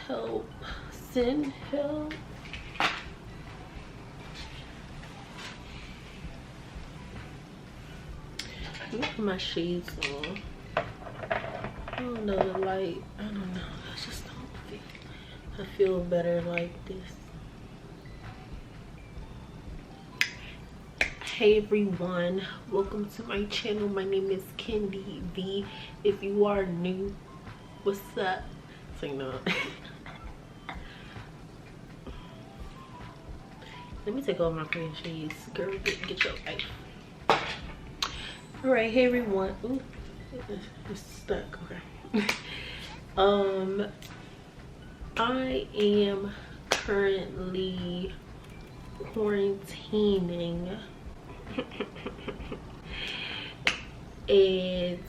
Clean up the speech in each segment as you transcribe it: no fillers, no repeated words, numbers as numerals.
help. Send help. Let me put my shades on. I don't know, the light, I don't know. I just don't feel, I feel better like this. Hey everyone, welcome to my channel. My name is KendyVee. If you are new, what's up? So no. Let me take off my green shades. Girl, get your life. Alright, hey everyone. Ooh, it's stuck. Okay. I am currently quarantining. And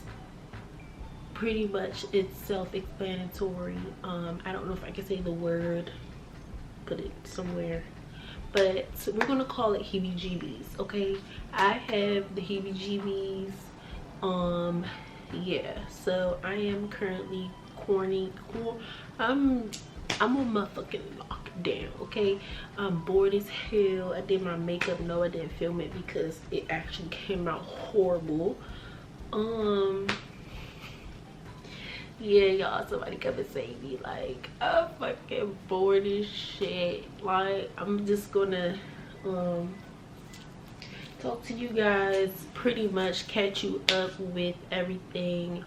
pretty much it's self-explanatory. I don't know if I can say the word, put it somewhere, but we're gonna call it heebie-jeebies. Okay, I have the heebie-jeebies. Yeah, so I am currently I'm on motherfucking lockdown. Okay, I'm bored as hell. I did my makeup. No, I didn't film it because it actually came out horrible. Yeah, y'all, somebody come and save me. Like, I'm fucking bored as shit. Like, I'm just gonna talk to you guys, pretty much catch you up with everything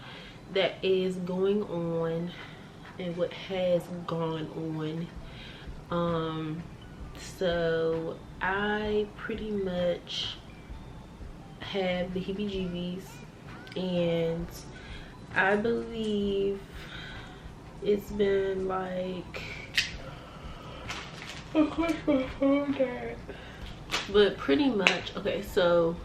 that is going on and what has gone on. So I pretty much have the heebie-jeebies, and I believe it's been like, of course my phone died. But pretty much, okay, so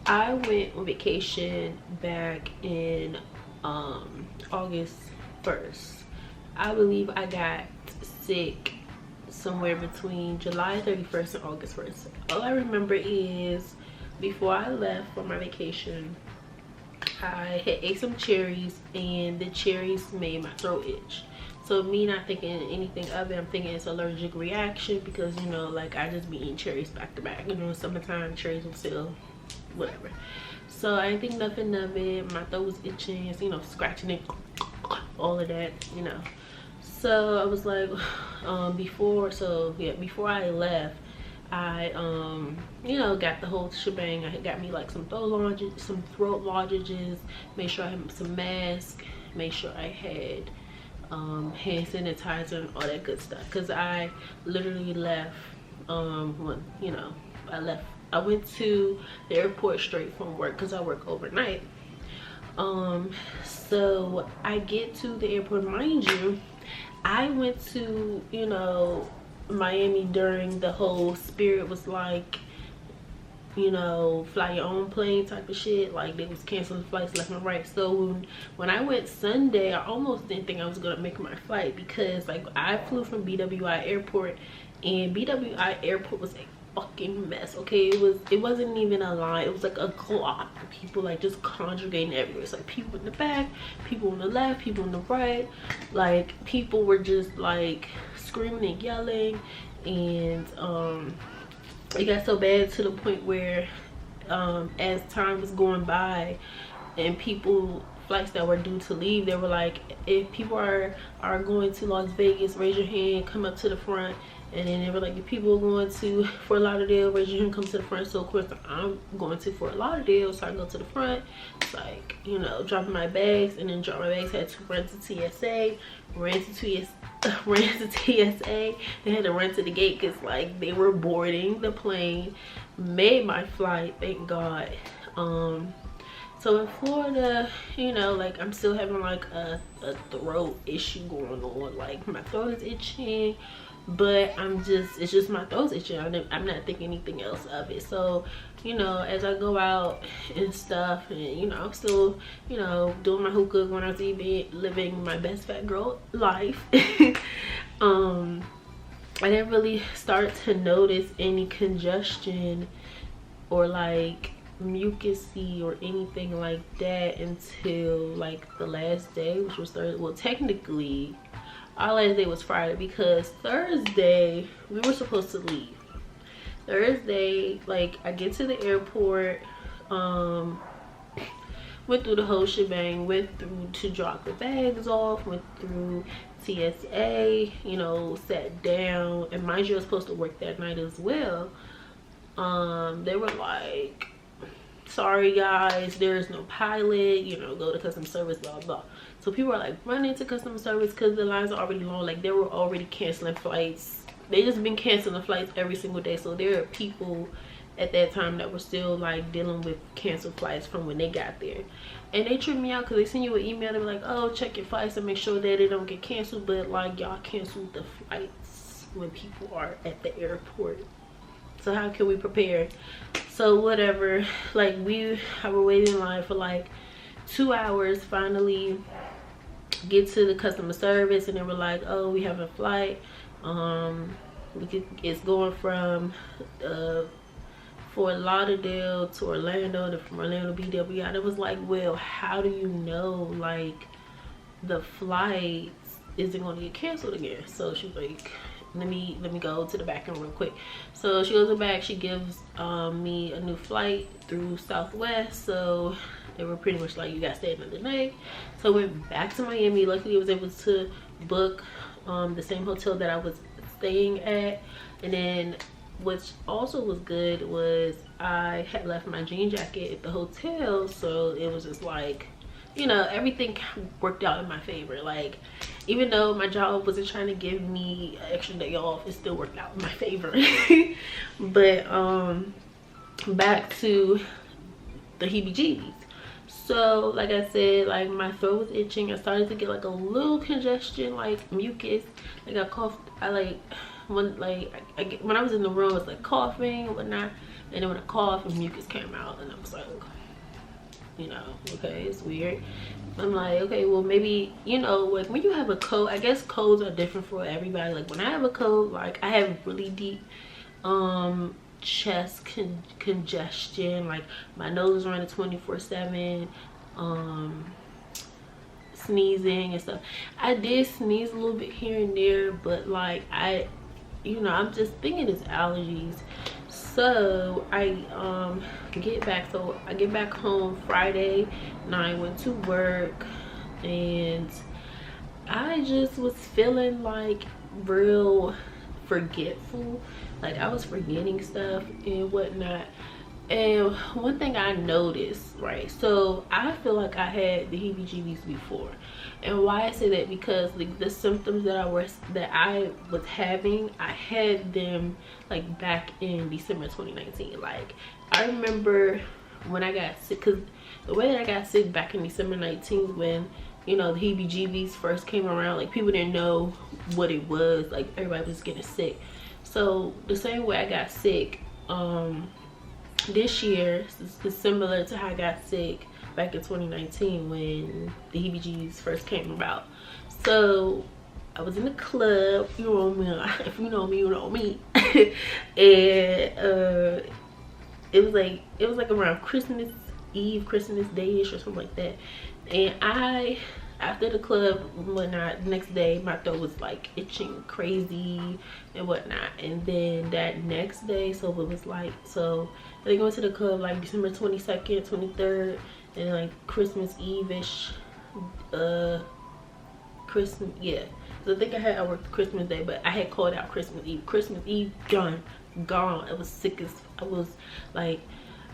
I went on vacation back in August 1st. I believe I got sick somewhere between July 31st and August 1st. All I remember is before I left for my vacation, I had ate some cherries and the cherries made my throat itch. So me not thinking anything of it, I'm thinking it's allergic reaction because, you know, like I just be eating cherries back to back. You know, summertime cherries will still whatever. So I didn't think nothing of it. My throat was itching, you know, scratching it, all of that, you know. So I was like, before I left, I you know, got the whole shebang. I got me like some throat lozenges, made sure I had some mask, made sure I had hand sanitizer and all that good stuff, because I literally left when, you know, I went to the airport straight from work because I work overnight. So I get to the airport. Mind you, I went to, you know, Miami during the whole Spirit was like, you know, fly your own plane type of shit. Like they was canceling flights left and right. So when I went Sunday, I almost didn't think I was gonna make my flight, because like I flew from BWI airport, and BWI airport was a fucking mess. Okay, it wasn't even a line, it was like a clock of people, like just conjugating everywhere. It's like people in the back, people on the left, people on the right. Like people were just like screaming and yelling, and it got so bad to the point where as time was going by and flights that were due to leave, they were like, if people are going to Las Vegas, raise your hand, come up to the front. And then they were like, if people are going to Fort Lauderdale, raise your hand, come to the front. So of course I'm going to Fort Lauderdale, so I go to the front. It's like, you know, dropping my bags, and then drop my bags, had to run to TSA, ran to TSA. They had to run to the gate because like they were boarding the plane. Made my flight, thank God. So in Florida, you know, like I'm still having like a throat issue going on. Like my throat is itching, but it's just my throat's itching. I'm not thinking anything else of it. So, you know, as I go out and stuff, and you know, I'm still, you know, doing my hookah, going out to eat, living my best fat girl life. I didn't really start to notice any congestion or like mucusy or anything like that until like the last day, which was Thursday. Well, technically our last day was Friday because Thursday we were supposed to leave. Thursday, like, I get to the airport, went through the whole shebang, went through to drop the bags off, went through TSA, you know, sat down, and mind you, I was supposed to work that night as well. They were like, sorry guys, there is no pilot, you know, go to customer service, blah blah. So people are like running to customer service because the lines are already long. Like, they were already canceling flights. They just been canceling flights every single day. So there are people at that time that were still like dealing with canceled flights from when they got there. And they tripped me out because they send you an email. They were like, oh, check your flights and make sure that they don't get canceled. But like, y'all canceled the flights when people are at the airport. So how can we prepare? So whatever, like, I were waiting in line for like 2 hours. Finally get to the customer service and they were like, oh, we have a flight. It's going from Fort Lauderdale to Orlando, and from Orlando to BWI. And it was like, well, how do you know like the flight isn't going to get canceled again? So she's like, let me go to the back room real quick. So she goes to the back, she gives me a new flight through Southwest. So they were pretty much like, you got to stay another night. So I went back to Miami. Luckily I was able to book the same hotel that I was staying at. And then which also was good was I had left my jean jacket at the hotel, so it was just like, you know, everything worked out in my favor. Like, even though my job wasn't trying to give me an extra day off, it still worked out in my favor. But back to the heebie-jeebies. So like I said, like, my throat was itching. I started to get like a little congestion, like mucus. Like, I coughed. When I was in the room, I was like coughing and whatnot, and then when I coughed, and mucus came out, and I was like, you know, okay, it's weird. I'm like, okay, well, maybe, you know, like, when you have a cold, I guess colds are different for everybody. Like, when I have a cold, like, I have really deep chest congestion. Like, my nose is running 24/7, sneezing and stuff. I did sneeze a little bit here and there, but like, you know, I'm just thinking it's allergies. So I get back home Friday, and I went to work, and I just was feeling like real forgetful. Like, I was forgetting stuff and whatnot. And one thing I noticed, right, so I feel like I had the heebie-jeebies before. And why I say that, because the symptoms that I was having, I had them like back in December 2019. Like, I remember when I got sick, because the way that I got sick back in December 19, when, you know, the heebie-jeebies first came around, like, people didn't know what it was. Like, everybody was getting sick. So the same way I got sick this year is similar to how I got sick back in 2019 when the heebie-jeebies first came about. So I was in the club, you know me, if you know me, you know me. And it was like around Christmas Eve, Christmas Day-ish or something like that. And after the club and whatnot, the next day my throat was like itching crazy and whatnot. And then that next day, so it was like, so I think I went to the club like December 22nd, 23rd, and like Christmas Eve-ish, Christmas, yeah. So I think I worked Christmas Day, but I had called out Christmas Eve. Christmas Eve, gone. I was sick as, I was like,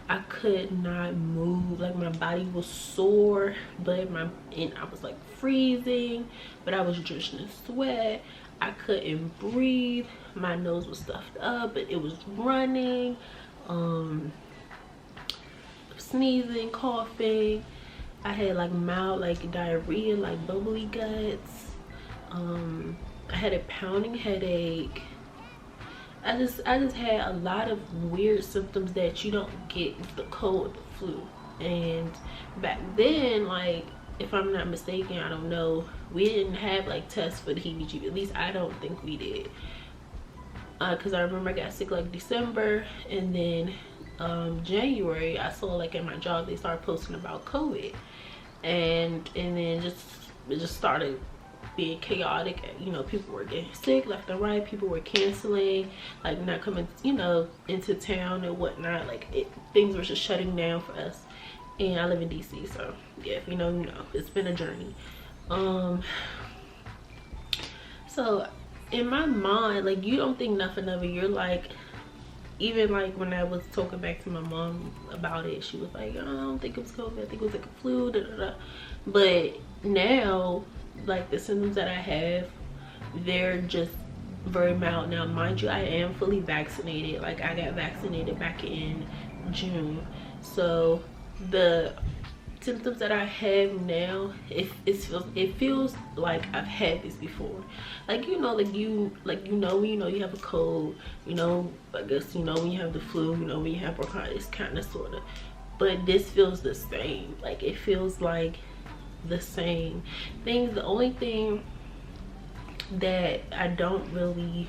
I could not move. Like, my body was sore, but and I was like freezing, but I was drenched in sweat. I couldn't breathe. My nose was stuffed up, but it was running. Sneezing, coughing. I had like mild like diarrhea, like bubbly guts. I had a pounding headache. I just had a lot of weird symptoms that you don't get with the cold, the flu. And back then, like, if I'm not mistaken, I don't know, we didn't have like tests for the heebie-jeebies. At least I don't think we did. Because I remember I got sick like December, and then January I saw like at my job they started posting about COVID, and then it just started being chaotic. You know, people were getting sick left and right, people were canceling, like not coming, you know, into town and whatnot. Like things were just shutting down for us, and I live in DC, so yeah, if you know, you know, it's been a journey. So in my mind, like, you don't think nothing of it. You're like, even like when I was talking back to my mom about it, she was like, I don't think it was COVID, I think it was like a flu, da, da, da. But now, like, the symptoms that I have, they're just very mild. Now mind you, I am fully vaccinated. Like, I got vaccinated back in June, so the symptoms that I have now, it feels like I've had this before. Like, you know, like you know, when you know you have a cold, you know, I guess, you know, when you have the flu, you know, when you have bronchitis, kind of, sort of. But this feels the same. Like, it feels like the same things. The only thing that I don't really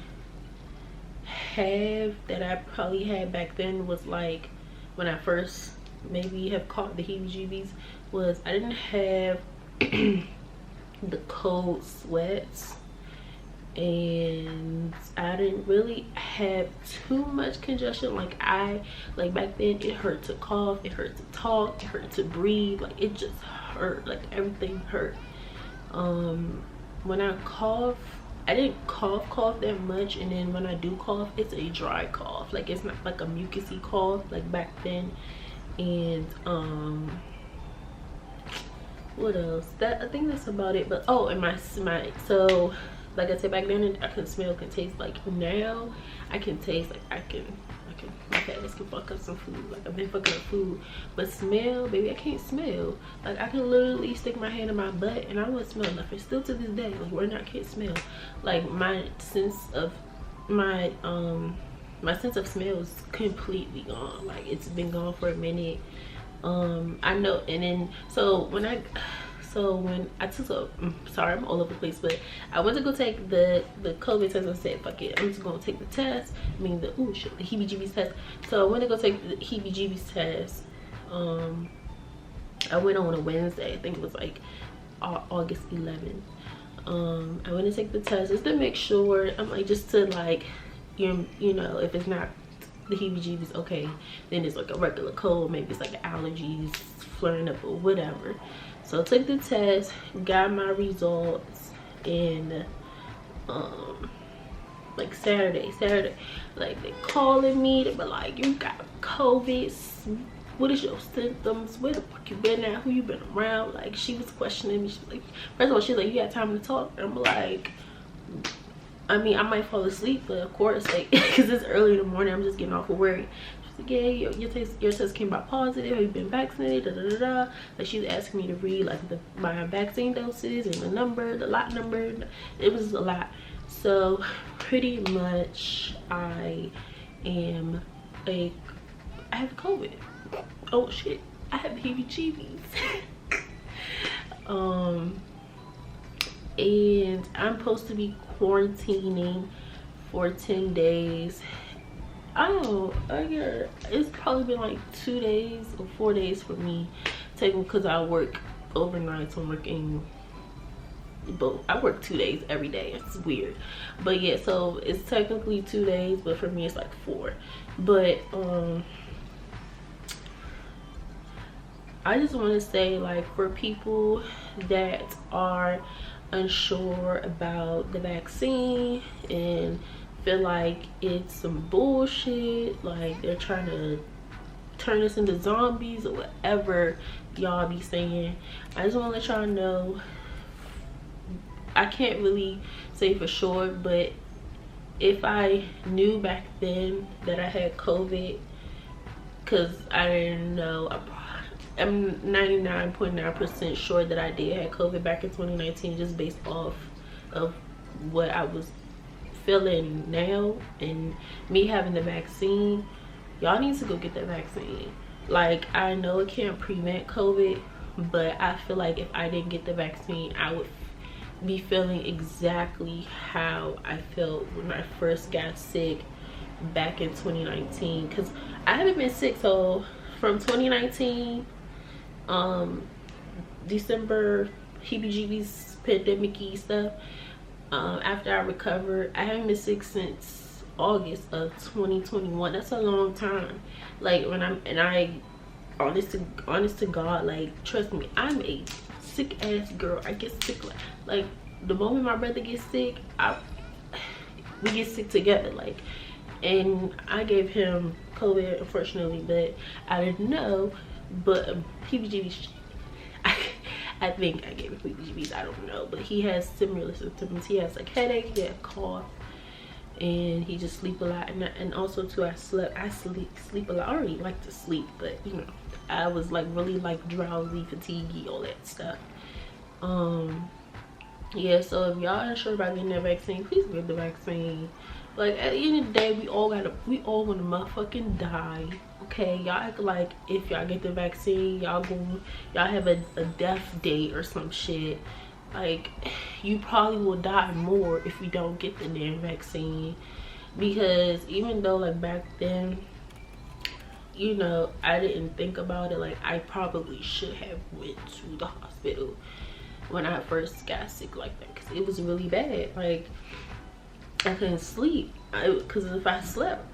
have that I probably had back then was, like, when I first maybe have caught the heebie-jeebies, was I didn't have the cold sweats, and I didn't really have too much congestion. Like back then, it hurt to cough, it hurt to talk, it hurt to breathe. Like, it just hurt, like everything hurt. When I cough, I didn't cough that much, and then when I do cough, it's a dry cough. Like, it's not like a mucusy cough like back then. And what else? That, I think that's about it. But oh, and my so like I said, back then I couldn't smell, could taste. Like, now I can taste. Like, I can my face can fuck up some food. Like, I've been fucking up food, but smell, baby, I can't smell. Like, I can literally stick my hand in my butt and I wouldn't smell nothing. Still to this day, like, where I can't smell. Like, my sense of smell is completely gone. Like, it's been gone for a minute. I know. And then when I took sorry, I'm all over the place, but I went to go take the COVID test. I said, fuck it, I'm just gonna take the test. I mean, the heebie-jeebies test. So I went to go take the heebie-jeebies test. I went on a Wednesday. I think it was like August 11th. I went to take the test just to make sure. I'm like, just to, like, you know, if it's not the heebie-jeebies, okay, then it's like a regular cold, maybe it's like allergies flaring up or whatever. So I took the test, got my results, and like Saturday, like, they calling me, they be like, you got COVID, what is your symptoms, where the fuck you been at, who you been around? Like, she was questioning me. She's like, first of all, she's like, you got time to talk? And I'm like, I mean, I might fall asleep, but of course, like, because it's early in the morning, I'm just getting off of work. She's like, yeah, your test came back positive, have you been vaccinated, da da da da. Like, she's asking me to read, like, my vaccine doses and the number, the lot number. It was a lot. So pretty much I have COVID. Oh shit, I have heebie-jeebies. And I'm supposed to be quarantining for 10 days. It's probably been like 2 days or 4 days for me, taking, because I work overnight, so I'm working both. I work 2 days every day. It's weird, but yeah, so it's technically 2 days, but for me it's like 4. But I just want to say, like, for people that are unsure about the vaccine and feel like it's some bullshit, like they're trying to turn us into zombies or whatever y'all be saying, I just want to let y'all know, I can't really say for sure, but if I knew back then that I had COVID, because I didn't know, I'm 99.9% sure that I did have COVID back in 2019, just based off of what I was feeling now and me having the vaccine. Y'all need to go get that vaccine. Like, I know it can't prevent COVID, but I feel like if I didn't get the vaccine, I would be feeling exactly how I felt when I first got sick back in 2019. Because I haven't been sick, so from 2019 December, heebie-jeebies pandemic-y stuff. After I recovered, I haven't been sick since August of 2021. That's a long time. Like, honest to God, like, trust me, I'm a sick ass girl. I get sick like the moment my brother gets sick, we get sick together. Like, and I gave him COVID, unfortunately, but I didn't know. But PBGBs, I think I gave him PBGBs, I don't know, but he has similar symptoms. He has like headache, he had cough, and he just sleep a lot. And also too, I sleep a lot. I already like to sleep, but you know, I was like really like drowsy, fatiguey, all that stuff. Yeah, so if y'all aren't sure about getting that vaccine, please get the vaccine. Like, at the end of the day, we all wanna motherfucking die. Okay, y'all act like if y'all get the vaccine, y'all have a death date or some shit. Like, you probably will die more if you don't get the damn vaccine. Because even though like back then, you know, I didn't think about it, like I probably should have went to the hospital when I first got sick like that, because it was really bad. Like, I couldn't sleep because if I slept,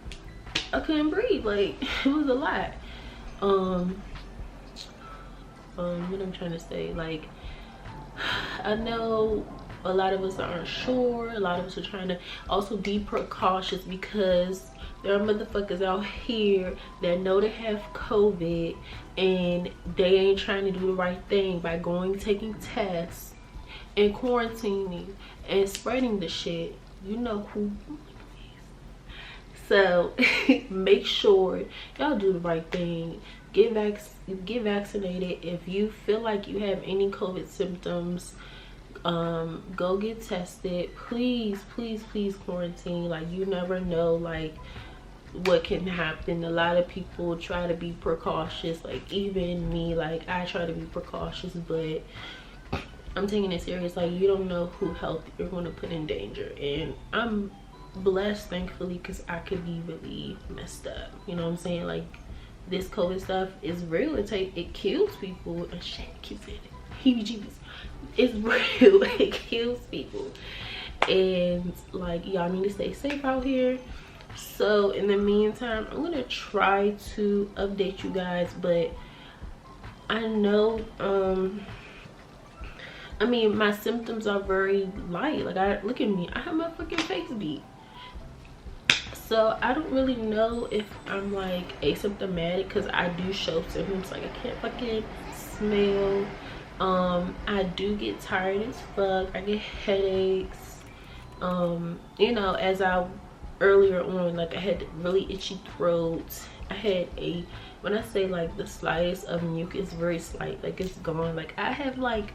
I couldn't breathe. Like, it was a lot. What I'm trying to say, like, I know a lot of us aren't sure. A lot of us are trying to also be precautious, because there are motherfuckers out here that know they have COVID and they ain't trying to do the right thing by taking tests and quarantining and spreading the shit. You know who. So make sure y'all do the right thing. Get vaccinated. If you feel like you have any COVID symptoms, go get tested. Please quarantine. Like, you never know like what can happen. A lot of people try to be precautious, like even me. Like, I try to be precautious, but I'm taking it serious. Like, you don't know who health you're going to put in danger, and I'm blessed, thankfully, because I could be really messed up. You know what I'm saying? Like, this COVID stuff is real. It kills people. And shit, keep saying it. Heebie-jeebies. It's real. It kills people. And like, y'all need to stay safe out here. So in the meantime, I'm gonna try to update you guys, but I know I mean, my symptoms are very light. Like, look at me, I have my fucking face beat. So I don't really know if I'm like asymptomatic, because I do show symptoms. Like, I can't fucking smell. I do get tired as fuck. I get headaches. You know, as I earlier on, like, I had really itchy throat. I had when I say like the slightest of mucus, very slight, like it's gone. Like, I have like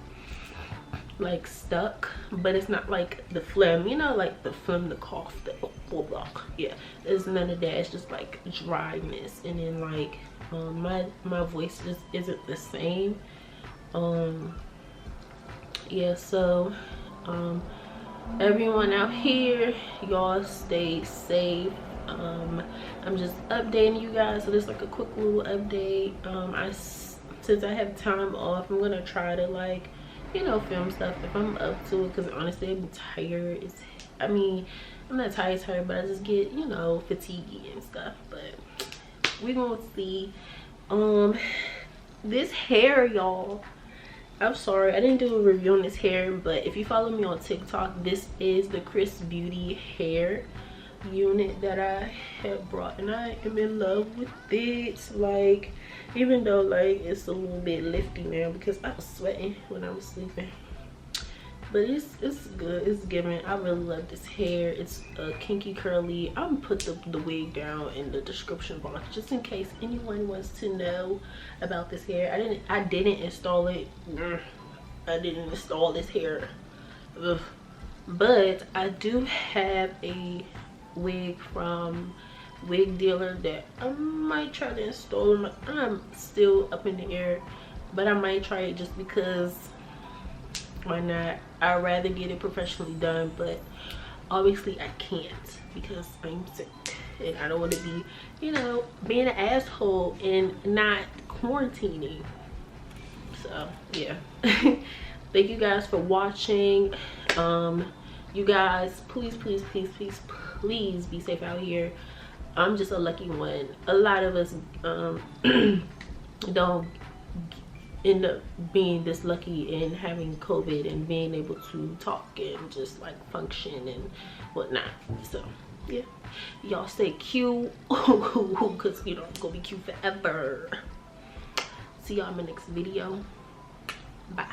stuck, but it's not like the phlegm, you know, like the phlegm, the cough, the block. Yeah, there's none of that. It's just like dryness, and then like my voice just isn't the same. Yeah, so everyone out here, y'all stay safe. I'm just updating you guys, so this like a quick little update. Since I have time off, I'm gonna try to, like, you know, film stuff if I'm up to it, because honestly I'm tired. I mean, I'm not tired, but I just get, you know, fatiguey and stuff. But we're gonna see. This hair, y'all, I'm sorry I didn't do a review on this hair, but if you follow me on TikTok, this is the Chris Beauty hair unit that I have brought, and I am in love with it. Like, even though like it's a little bit lifty now because I was sweating when I was sleeping, but it's good. It's giving. I really love this hair. It's kinky curly. I'm gonna put the wig down in the description box just in case anyone wants to know about this hair. I didn't install it. I didn't install this hair. Ugh. But I do have a wig from wig dealer that I might try to install. I'm still up in the air, but I might try it just because, why not? I'd rather get it professionally done, but obviously I can't because I'm sick and I don't want to be, you know, being an asshole and not quarantining. So yeah. thank you guys for watching. You guys, please please please please please be safe out here. I'm just a lucky one. A lot of us don't end up being this lucky in having COVID and being able to talk and just like function and whatnot. So yeah, y'all stay cute because you know it's gonna be cute forever. See y'all in my next video. Bye.